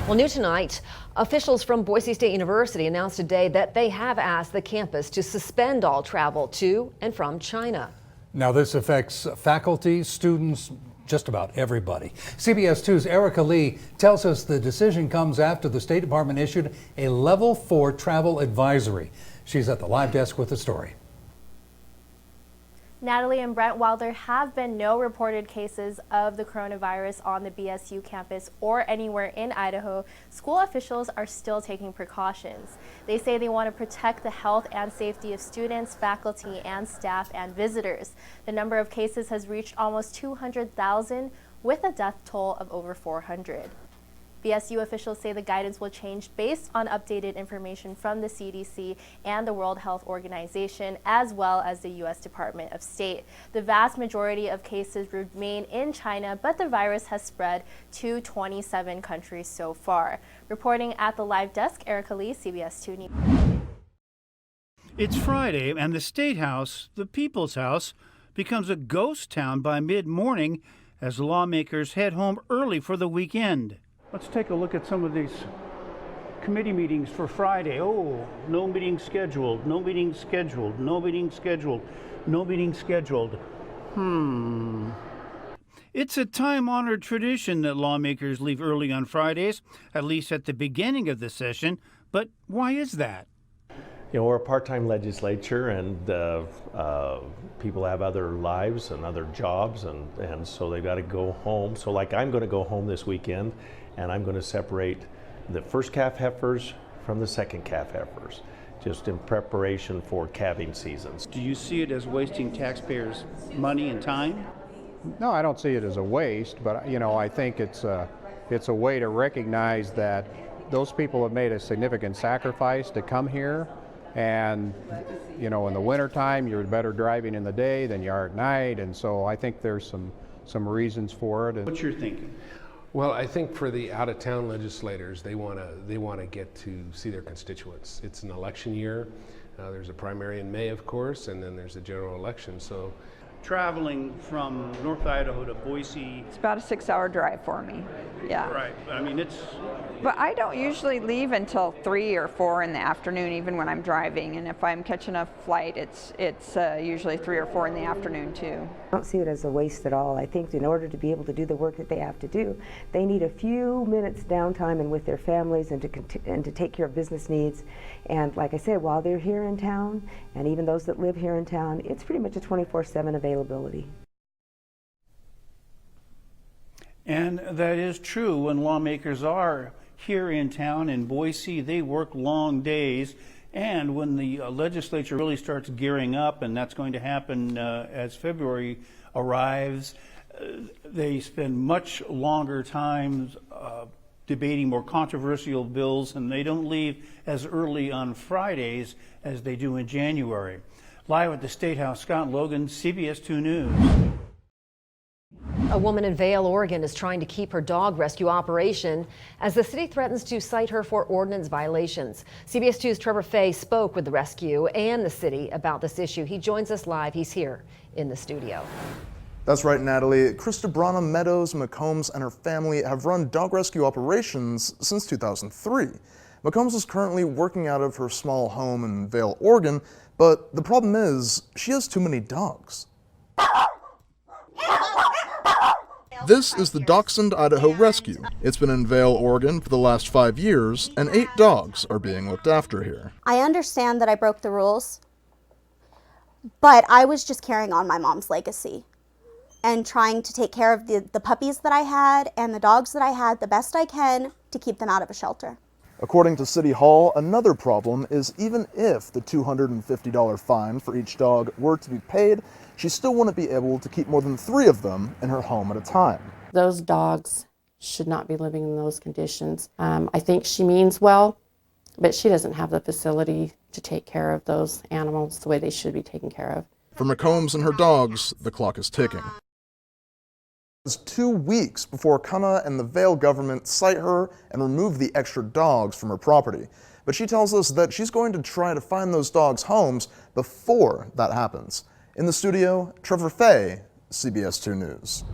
Well, new tonight, officials from Boise State University announced today that they have asked the campus to suspend all travel to and from China. Now, this affects faculty, students, just about everybody. CBS 2's Erica Lee tells us the decision comes after the State Department issued a Level 4 travel advisory. She's at the live desk with the story. Natalie and Brent, while there have been no reported cases of the coronavirus on the BSU campus or anywhere in Idaho, school officials are still taking precautions. They say they want to protect the health and safety of students, faculty, and staff and visitors. The number of cases has reached almost 200,000 with a death toll of over 400. BSU officials say the guidance will change based on updated information from the CDC and the World Health Organization, as well as the U.S. Department of State. The vast majority of cases remain in China, but the virus has spread to 27 countries so far. Reporting at the live desk, Erica Lee, CBS 2 News. It's Friday, and the State House, the People's House, becomes a ghost town by mid-morning as lawmakers head home early for the weekend. Let's take a look at some of these committee meetings for Friday. Oh, no meeting scheduled, no meeting scheduled, no meeting scheduled, no meeting scheduled. It's a time-honored tradition that lawmakers leave early on Fridays, at least at the beginning of the session. But why is that? You know, we're a part-time legislature, and people have other lives and other jobs, and so they've got to go home. So like I'm going to go home this weekend, and I'm going to separate the first calf heifers from the second calf heifers, just in preparation for calving seasons. Do you see it as wasting taxpayers' money and time? No, I don't see it as a waste, but you know, I think it's a way to recognize that those people have made a significant sacrifice to come here. And, you know, in the wintertime, you're better driving in the day than you are at night. And so I think there's some reasons for it. What's your thinking? Well, I think for the out-of-town legislators, they want to get to see their constituents. It's an election year. There's a primary in May, of course, and then there's a general election. So, traveling from North Idaho to Boise. It's about a 6-hour drive for me. Yeah. Right. I mean, it's. But I don't usually leave until 3 or 4 in the afternoon, even when I'm driving. And if I'm catching a flight, it's usually 3 or 4 in the afternoon too. I don't see it as a waste at all. I think in order to be able to do the work that they have to do, they need a few minutes downtime and with their families and to take care of business needs. And like I said, while they're here in town, and even those that live here in town, it's pretty much a 24/7 availability. And that is true when lawmakers are here in town in Boise. They work long days, and when the legislature really starts gearing up, and that's going to happen as February arrives, they spend much longer times debating more controversial bills, and they don't leave as early on Fridays as they do in January. Live at the State House, Scott Logan, CBS 2 News. A woman in Vale, Oregon is trying to keep her dog rescue operation as the city threatens to cite her for ordinance violations. CBS 2's Trevor Fay spoke with the rescue and the city about this issue. He joins us live. He's here in the studio. That's right, Natalie. Krista Branham Meadows McCombs and her family have run dog rescue operations since 2003. McCombs is currently working out of her small home in Vale, Oregon, but the problem is she has too many dogs. This is the Dachshund Idaho Rescue. It's been in Vale, Oregon for the last 5 years, and 8 dogs are being looked after here. I understand that I broke the rules, but I was just carrying on my mom's legacy and trying to take care of the puppies that I had and the dogs that I had the best I can to keep them out of a shelter. According to City Hall, another problem is even if the $250 fine for each dog were to be paid, she still wouldn't be able to keep more than 3 of them in her home at a time. Those dogs should not be living in those conditions. I think she means well, but she doesn't have the facility to take care of those animals the way they should be taken care of. For McCombs and her dogs, the clock is ticking. It's 2 weeks before Kuna and the Vale government cite her and remove the extra dogs from her property. But she tells us that she's going to try to find those dogs homes before that happens. In the studio, Trevor Fay, CBS 2 News.